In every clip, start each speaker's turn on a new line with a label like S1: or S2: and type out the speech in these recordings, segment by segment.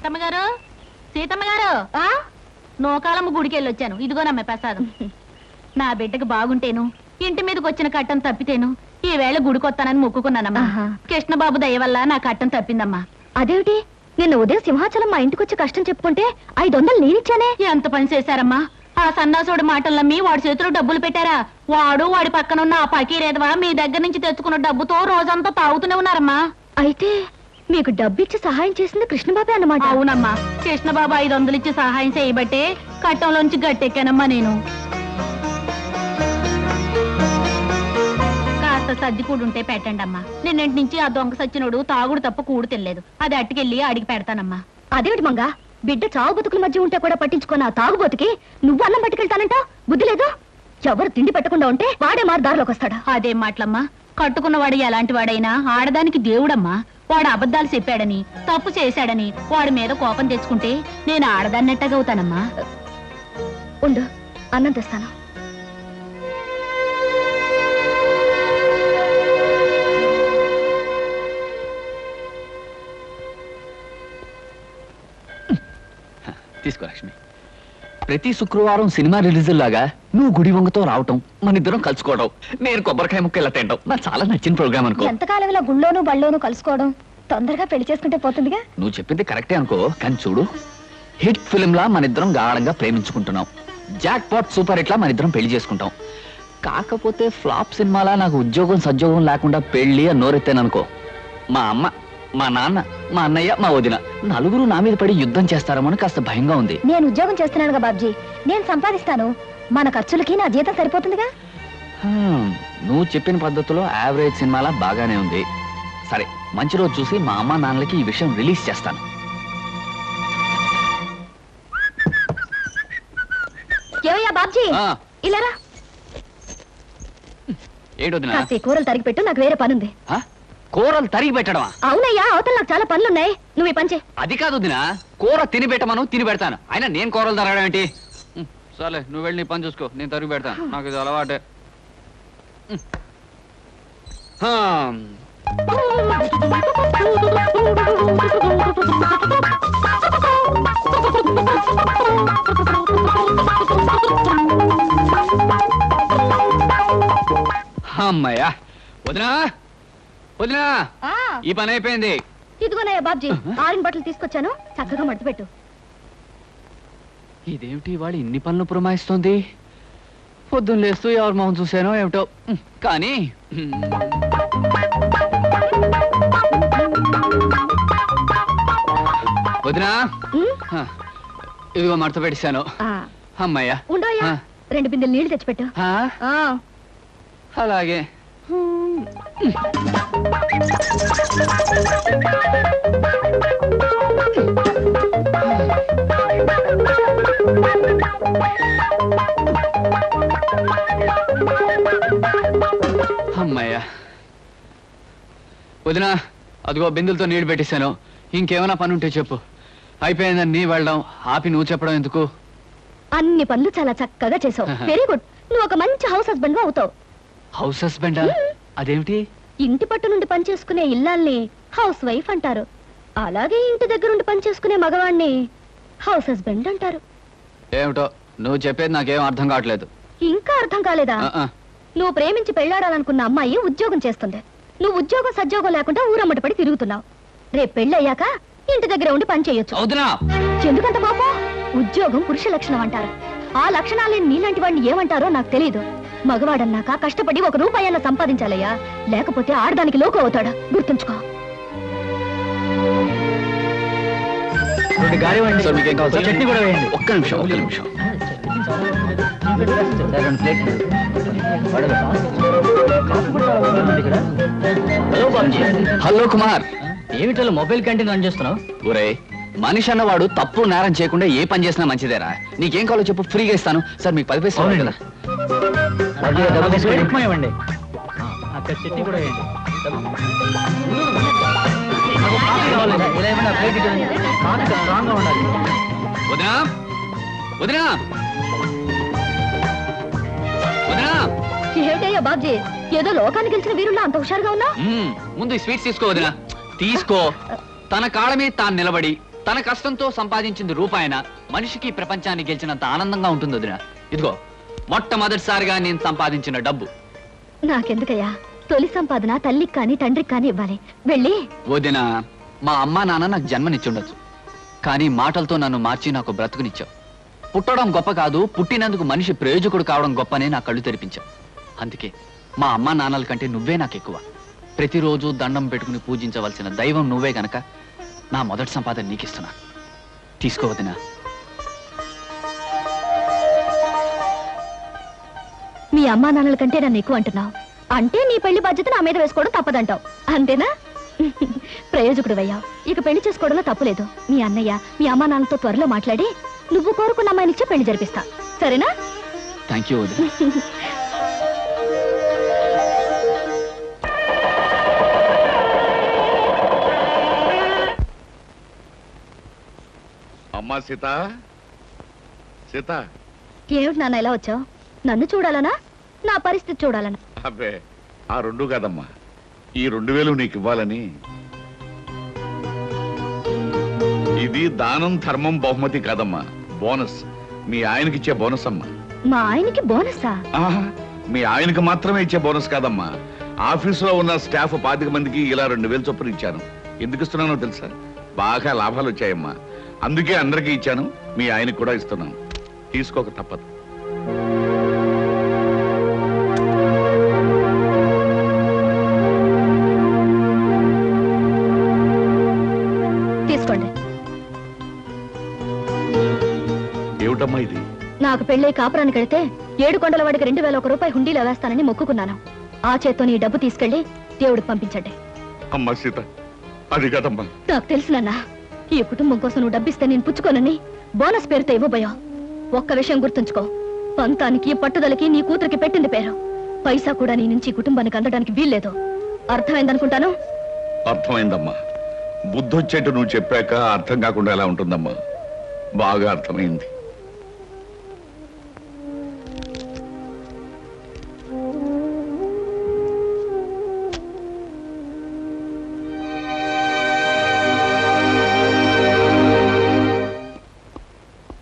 S1: సీతమ్మ గారు, సీతమ్మ గారు, నోకాలమ్మ గుడికి వెళ్ళొచ్చాను. ఇదిగోనమ్మ ప్రసాదం. నా బిడ్డకు బాగుంటేను, ఇంటి మీదకి వచ్చిన కట్టం తప్పితేను ఈ వేళ గుడికొత్తానని మొక్కుకున్నానమ్మా. కృష్ణబాబు దయ వల్ల నా కట్టం తప్పిందమ్మా.
S2: అదేమిటి, నిన్న ఉదయం సింహాచలం మా ఇంటికి వచ్చి కష్టం చెప్పుకుంటే 500 నేనిచ్చానే.
S1: ఎంత పని చేశారమ్మా? ఆ సన్నాసుడి మాటలు నమ్మి వాడి చేతిలో డబ్బులు పెట్టారా? వాడు వాడి పక్కనున్న ఆ పకీరేదవా మీ దగ్గర నుంచి తెచ్చుకున్న డబ్బుతో రోజంతా తాగుతూనే ఉన్నారమ్మా.
S2: అయితే మీకు డబ్బిచ్చి సహాయం చేసింది కృష్ణబాబే అన్నమాట?
S1: అవునమ్మా, కృష్ణబాబు 500 ఇచ్చి సహాయం చేయబట్టే కట్టంలోంచి గట్టెక్కానమ్మా నేను. కాస్త సర్ది కూడుంటే పెట్టండి అమ్మా. నిన్నటి నుంచి ఆ దొంగ సచ్చినోడు తాగుడు తప్ప కూడు తినలేదు. అది అట్టుకెళ్ళి అడిగి పెడతానమ్మా.
S2: అదేమిటి మంగా, బిడ్డ చావు బతుకుల మధ్య ఉంటే కూడా పట్టించుకున్న ఆ తాగుబోతుకి నువ్వు అన్నం పట్టుకెళ్తానంట? బుద్ధి లేదు? ఎవరు తిండి పెట్టకుండా ఉంటే వాడే మారు దారిలోకి వస్తాడా?
S1: అదేం మాటలమ్మా, కట్టుకున్నవాడు ఎలాంటి వాడైనా ఆడదానికి దేవుడమ్మా. వాడు అబద్ధాలు చెప్పాడని, తప్పు చేశాడని వాడి మీద కోపం తెచ్చుకుంటే నేను ఆడదాన్నట్టగవుతానమ్మా.
S2: ఉండు, అన్నం తెస్తాను.
S3: తీసుకో లక్ష్మి. ప్రతి శుక్రవారం సినిమా రిలీజ్ లాగా నువ్వు గుడి వంగతో రావటం, మన ఇద్దరం కలుసుకోవడం, నేను కొబ్బరికాయ ముక్క ఇలా తింటాం నాకు చాలా నచ్చిన ప్రోగ్రామ్ అనుకో.
S2: ఎంతకాలం ఇలా గుళ్ళోను బళ్ళోను కలుసుకోవడం? తొందరగా పెళ్లి చేసుకుంటే పోతుందిగా.
S3: నువ్వు చెప్పింది కరెక్టే అనుకో, కానీ చూడు, హిట్ ఫిల్మ్ లా మన ఇద్దరం గాఢంగా ప్రేమించుకుంటున్నాం. జాక్ పాట్ సూపర్ హిట్ లా మన ఇద్దరం పెళ్లి చేసుకుంటాం. కాకపోతే ఫ్లాప్ సినిమాలా నాకు ఉద్యోగం సద్యోగం లేకుండా పెళ్లి అని నోరెత్తాననుకో, మా అమ్మ, మా నాన్న, మా అన్నయ్య, మా వదిన నలుగురు నా మీద పడి యుద్ధం చేస్తారేమో కాస్త భయంగా ఉంది.
S2: నేను ఉద్యోగం చేస్తున్నానుగా బాబ్జీ, నేను సంపాదిస్తాను. మన ఖర్చులకి నా జీతం సరిపోతుందిగా.
S3: నువ్వు చెప్పిన పద్ధతిలో యావరేజ్ సినిమాలా బాగానే ఉంది. సరే, మంచి రోజు చూసి మా అమ్మ నాన్నలకి ఈ విషయం రిలీజ్ చేస్తాను.
S2: ఏవయ్యా బాబ్జీ, ఇలారా.
S3: ఏంటొదినా?
S2: కూరలు తరిగి పెట్టు, నాకు వేరే పనుంది.
S3: కూరలు తరిగి పెట్టడమా?
S2: అవునయ్యా, అవతల నాకు చాలా పనులున్నాయి. నువ్వు ఈ పని చేయి.
S3: అది కాదు దినా, కూర తిని పెట్టమను, తిని పెడతాను. అయినా నేను కూరలు తరగడం ఏంటి? సరే, నువ్వు వెళ్ళి నీ పని చూసుకో, నేను తరిగి పెడతాను. నాకు ఇది అలవాటే. అమ్మయ్యా. వదినా, వదినా, ఈ పని అయిపోయింది.
S2: ఇదిగోనయ్యా బాబ్జీ, ఆరిన బట్టలు తీసుకొచ్చాను, చక్కగా మడతపెట్టు.
S3: ఇదేమిటి వాడు ఇన్ని పనులు పురమాయిస్తోంది? పొద్దున్న లేస్తూ ఎవరి మొహం చూశానో ఏమిటో. కానీ వదినా, ఇదిగో మడత పెట్టేశాను. అమ్మయ్యా.
S2: ఉండోయ్యా, 2 బిందెలు నీళ్లు తెచ్చిపెట్టు.
S3: అలాగే. అమ్మయ్యా. వదినా, అదిగో బిందులతో నీళ్లు పెట్టేశాను. ఇంకేమైనా పని ఉంటే చెప్పు. అయిపోయిందని నీ వెళ్ళడం ఆపి నువ్వు చెప్పడం ఎందుకు?
S2: అన్ని పనులు చాలా చక్కగా చేసావు. Very good. నువ్వు ఒక మంచి హౌస్ హస్బెండ్ అవుతావు.
S3: హౌస్ హస్బెండా? అదేమిటి?
S2: ఇంటి పట్టు నుండి పని చేసుకునే ఇల్లాల్ని హౌస్ వైఫ్ అంటారు. అలాగే ఇంటి దగ్గర నుండి పని చేసుకునే మగవాణ్ణి హౌస్ హస్బెండ్ అంటారు.
S3: ఏమిటో నువ్వు చెప్పేది నాకేం అర్థం కావట్లేదు.
S2: ఇంకా అర్థం కాలేదా? నువ్వు ప్రేమించి పెళ్లాడాలనుకున్న అమ్మాయి ఉద్యోగం చేస్తుంది. నువ్వు ఉద్యోగం సద్యోగం లేకుండా ఊరమ్మటి పడి తిరుగుతున్నావు. రేపు పెళ్ళయ్యాక ఇంటి దగ్గర ఉండి పని చేయొచ్చు. ఎందుకంత పాపం? ఉద్యోగం పురుష లక్షణం అంటారు. ఆ లక్షణాలే నీలాంటి వాడిని ఏమంటారో నాకు తెలియదు. మగవాడన్నాక కష్టపడి 1 రూపాయి అన్న సంపాదించాలయ్యా, లేకపోతే ఆడదానికి లోకు అవుతాడా, గుర్తుంచుకో.
S3: ఒక్క నిమిషం, ఒక్క నిమిషం. హలో కుమార్,
S4: ఏమిటో మొబైల్ క్యాంటీన్ రన్ చేస్తున్నావు?
S3: ఒరే, మనిషి అన్నవాడు తప్పు నేరం చేయకుండా ఏ పని చేసినా మంచిదేరా. నీకేం కావాలో చెప్పు, ఫ్రీగా ఇస్తాను. సార్ మీకు 10 పైసలు కదా.
S4: ఇవ్వండి, అక్కడ చట్నీ కూడా వేయండి.
S3: వదినా, వదినా, వదినా.
S2: ఏమిటయ్యా బాబ్జీ, ఏదో లోకానికి గెలిచిన వీరుల్లో అంత హుషారుగా ఉన్నా?
S3: ముందు స్వీట్స్ తీసుకో వదినా, తీసుకో. తన కాళ్ళ మీద తాను నిలబడి తన కష్టంతో సంపాదించింది రూపాయన మనిషికి ప్రపంచాన్ని గెలిచినంత ఆనందంగా ఉంటుంది వదిన. ఇదిగో మొట్టమొదటిసారిగా నేను సంపాదించిన డబ్బు.
S2: నాకెందుకయ్యా, తొలి సంపాదన తల్లికి కానీ తండ్రికి కానీ ఇవ్వాలి. వెళ్ళి.
S3: వదిన, మా అమ్మా నాన్న నాకు జన్మనిచ్చుండొచ్చు, కానీ మాటలతో నన్ను మార్చి నాకు బ్రతుకునిచ్చావు. పుట్టడం గొప్ప కాదు, పుట్టినందుకు మనిషి ప్రయోజకుడు కావడం గొప్పనే నా కళ్ళు తెరిపించావు. అందుకే మా అమ్మా నాన్నల కంటే నువ్వే నాకు ఎక్కువ. ప్రతిరోజు దండం పెట్టుకుని పూజించవలసిన దైవం నువ్వే గనక నా మొదటి సంపాదన నీకిస్తున్నా. తీసుకోవద్దునా?
S2: మీ అమ్మా నాన్నల కంటే నన్ను ఎక్కువ అంటున్నావు అంటే నీ పెళ్లి బాధ్యత నా మీద వేసుకోవడం తప్పదంటావు, అంతేనా? ప్రయోజకుడు అయ్యావు, ఇక పెళ్లి చేసుకోవడంలో తప్పులేదు. మీ అన్నయ్య మీ అమ్మా నాన్నలతో త్వరలో మాట్లాడి నువ్వు కోరుకున్న అమ్మాయినిచ్చే పెళ్లి జరిపిస్తా, సరేనా?
S3: థ్యాంక్ యూ వదిన.
S5: అమ్మా సీత, సీత.
S2: ఏమిటి నాన్న ఎలా వచ్చావు? నన్ను చూడాలనా నా పరిస్థితి చూడాలనా?
S5: అబ్బే, ఆ రెండు కాదమ్మా, ఈ 2000 నీకు ఇవ్వాలని. ఇది దానం ధర్మం బహుమతి కాదమ్మా, బోనస్. మీ ఆయనకి ఇచ్చే బోనస్ అమ్మా.
S2: మా ఆయనకి బోనసా?
S5: ఆహా, మీ ఆయనకి మాత్రమే ఇచ్చే బోనస్ కాదమ్మా, ఆఫీసులో ఉన్న స్టాఫ్ 25 మందికి ఇలా 2000 చొప్పున ఇచ్చాను. ఎందుకు ఇస్తున్నానో తెలుసా? బాగా లాభాలు వచ్చాయమ్మా, అందుకే అందరికీ ఇచ్చాను. మీ ఆయనకి కూడా ఇస్తున్నాను, తీసుకోక తప్పదు.
S2: తీసుకోండి.
S5: ఏమిటమ్మా ఇది?
S2: నాకు పెళ్ళై కాపురాన్ని కడితే 7 కొండల వాడికి 2001 రూపాయి హుండీలో వేస్తానని మొక్కుకున్నాను. ఆ చేత్తో నీ డబ్బు తీసుకెళ్లి దేవుడికి పంపించండి.
S5: అమ్మా సీత, అది కాదమ్మా.
S2: నాకు తెలుసునన్నా, ఈ కుటుంబం కోసం నువ్వు డబ్బిస్తే నేను పుచ్చుకోనని బోనస్ పేరుతో ఇవ్వబోయా. ఒక్క విషయం గుర్తుంచుకో, పంతానికి పట్టుదలకి నీ కూతురికి పెట్టింది పేరు. పైసా కూడా నీ నుంచి కుటుంబానికి అందడానికి వీల్లేదు. అర్థమైందనుకుంటాను.
S5: అర్థమైందమ్మా. బుద్ధొచ్చేట్టు నువ్వు చెప్పాక అర్థం కాకుండా ఎలా ఉంటుందమ్మా? బాగా అర్థమైంది.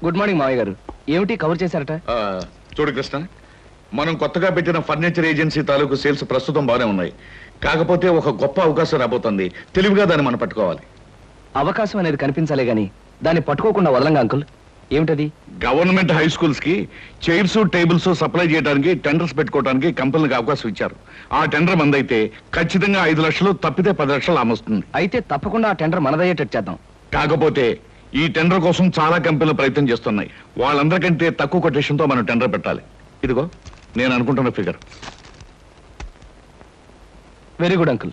S4: గుడ్ మార్నింగ్ మావయ్య గారు. ఏమిటి కవర్ చేశారట?
S5: చూడు కృష్ణ, మనం కొత్తగా పెట్టిన ఫర్నిచర్ ఏజెన్సీ తాలూకు సేల్స్ ప్రస్తుతం బాగానే ఉన్నాయి. కాకపోతే ఒక గొప్ప అవకాశం రాబోతుంది. తెలివిగా దాన్ని మనం పట్టుకోవాలి.
S4: అవకాశం అనేది కనిపించాలే గాని దాన్ని పట్టుకోకుండా వదలంగా అంకుల్. ఏమిటది?
S5: గవర్నమెంట్ హై స్కూల్స్ కి చైర్స్ టేబుల్స్ సప్లై చేయడానికి టెండర్స్ పెట్టుకోవడానికి కంపెనీలకు అవకాశం ఇచ్చారు. ఆ టెండర్ మందైతే ఖచ్చితంగా 5 లక్షలు, తప్పితే 10 లక్షలు ఆమొస్తుంది.
S4: అయితే తప్పకుండా ఆ టెండర్ మనదయ్యేటట్టు చేద్దాం.
S5: కాకపోతే ఈ టెండర్ కోసం చాలా కంపెనీలు ప్రయత్నం చేస్తున్నాయి. వాళ్ళందరికంటే తక్కువ కొటేషన్ తో మనం టెండర్ పెట్టాలి. ఇదిగో నేను అనుకుంటున్న ఫిగర్.
S4: Very good uncle.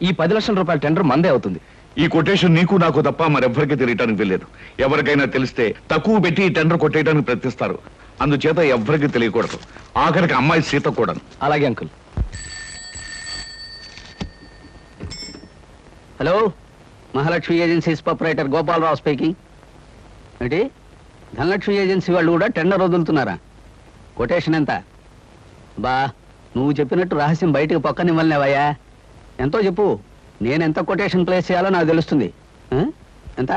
S4: ఈ 10 లక్షల రూపాయల టెండర్ మందే అవుతుంది.
S5: ఈ కొటేషన్ నీకు నాకు తప్ప మరెవ్వరికి తెలియటానికి వెళ్ళలేదు. ఎవరికైనా తెలిస్తే తక్కువ పెట్టి ఈ టెండర్ కొట్టేయడానికి ప్రయత్నిస్తారు. అందుచేత ఎవ్వరికి తెలియకూడదు, ఆఖరికి అమ్మాయి సీత కూడా.
S4: అలాగే uncle.
S6: Hello, Mahalakshmi agencies proprietor Gopalarao speaking. ఏంటి, ధనలక్ష్మి ఏజెన్సీ వాళ్ళు కూడా టెండర్ వదులుతున్నారా? కొటేషన్ ఎంత? బా, నువ్వు చెప్పినట్టు రహస్యం బయటకు పక్కనివ్వలేవయ్యా. ఎంతో చెప్పు, నేను ఎంత కొటేషన్ ప్లేస్ చేయాలో నాకు తెలుస్తుంది. ఎంత?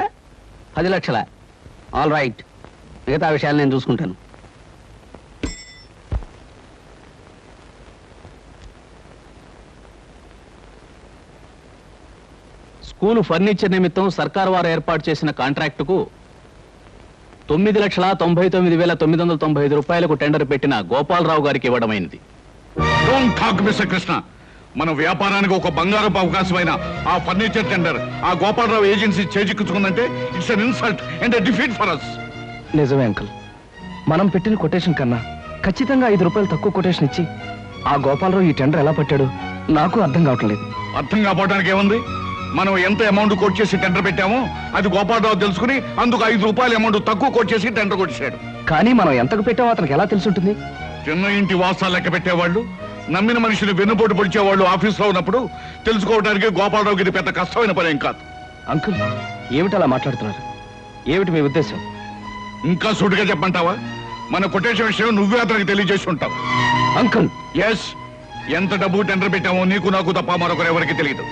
S6: 10 లక్షల. ఆల్ రైట్, మిగతా విషయాలు నేను చూసుకుంటాను.
S7: స్కూలు ఫర్నిచర్ నిమిత్తం సర్కారు వారు ఏర్పాటు చేసిన కాంట్రాక్టుకు 9,99,995 రూపాయలకు టెండర్ పెట్టిన గోపాలరావు గారికి ఇవ్వడమైంది.
S5: Don't talk mister Krishna. మన వ్యాపారానికి ఒక బంగారపు అవకాశమైన ఆ ఫర్నిచర్ టెండర్ ఆ గోపాలరావు ఏజెన్సీ చేజిక్కుందంటే it's an insult and defeat for us.
S4: నిజమే అంకుల్. మనం పెట్టిన కొటేషన్ కన్నా ఖచ్చితంగా 5 రూపాయలు తక్కువ కొటేషన్ ఇచ్చి ఆ గోపాలరావు ఈ టెండర్ ఎలా పట్టాడు నాకు అర్థం కావట్లేదు.
S5: అర్థం కావడానికి ఏముంది? మనం ఎంత అమౌంట్ కోట్ చేసి టెండర్ పెట్టామో అది గోపాలరావు తెలుసుకుని అందుకు 5 రూపాయల అమౌంట్ తక్కువ కోట్ చేసి టెండర్ కొట్టేశాడు.
S4: కానీ మనం ఎంతకు పెట్టామో అతనికి ఎలా తెలుసుంటుంది?
S5: చిన్న ఇంటి వాసాలు లెక్క పెట్టేవాళ్ళు, నమ్మిన మనుషులు వెన్నుపోటు పొడిచేవాళ్ళు ఆఫీస్లో ఉన్నప్పుడు తెలుసుకోవడానికి గోపాలరావుకి ఇది పెద్ద కష్టమైన పని ఏం కాదు.
S4: అంకుల్, ఏమిటి అలా మాట్లాడుతున్నారు? ఏమిటి మీ ఉద్దేశం?
S5: ఇంకా సూటిగా చెప్పంటావా? మన కొటేషన్ విషయం నువ్వే అతనికి తెలియజేసి ఉంటావు.
S4: అంకుల్,
S5: ఎస్, ఎంత డబ్బు టెండర్ పెట్టామో నీకు నాకు తప్ప మరొకరు ఎవరికి తెలియదు.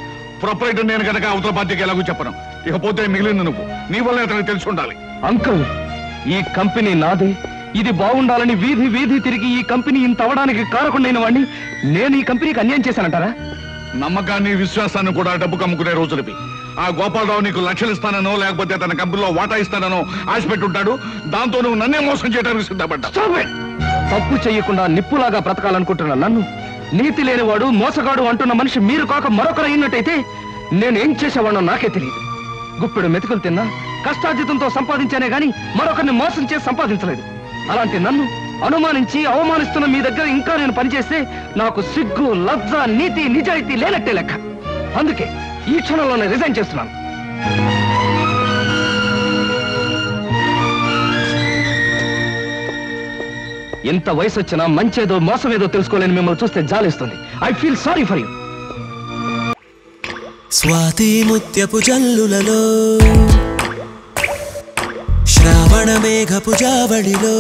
S5: ప్రొపరేటర్ నేను కనుక అవతల పార్టీకి ఎలాగో చెప్పను. ఇకపోతే మిగిలింది నువ్వు. నీ వల్ల అతనికి తెలిసి ఉండాలి.
S4: అంకుల్, ఈ కంపెనీ నాదే. ఇది బాగుండాలని వీధి వీధి తిరిగి ఈ కంపెనీ ఇంత అవడానికి కారకుండైన వాడిని నేను ఈ కంపెనీకి అన్యాయం చేశానంటారా?
S5: నమ్మకాన్ని విశ్వాసాన్ని కూడా డబ్బు కమ్ముకునే రోజులవి. ఆ గోపాలరావు నీకు లక్షలు ఇస్తానో లేకపోతే తన కంపెనీలో వాటా ఇస్తానో ఆశ పెట్టుంటాడు. దాంతో నువ్వు నన్నే మోసం చేయడానికి సిద్ధపడ్డా.
S4: తప్పు చేయకుండా నిప్పులాగా బ్రతకాలనుకుంటున్నా నన్ను నీతి లేనివాడు మోసగాడు అంటున్న మనిషి మీరు కాక మరొకరు అయినట్టయితే నేనేం చేసేవాడో నాకే తెలియదు. గుప్పెడు మెతుకులు తిన్నా కష్టార్జితంతో సంపాదించానే గాని మరొకరిని మోసం చేసి సంపాదించలేదు. అలాంటి నన్ను అనుమానించి అవమానిస్తున్న మీ దగ్గర ఇంకా నేను పనిచేస్తే నాకు సిగ్గు, లజ్జ, నీతి, నిజాయితీ లేనట్టే లెక్క. అందుకే ఈ క్షణంలోనే రిజైన్ చేస్తున్నాను. ఎంత వయసు వచ్చినా మంచేదో మోసమేదో తెలుసుకోలేని మిమ్మల్ని చూస్తే జాలేస్తుంది. I feel sorry for you.
S8: స్వాతి ముత్యపు జల్లులలో శ్రావణ మేఘపు జావళిలో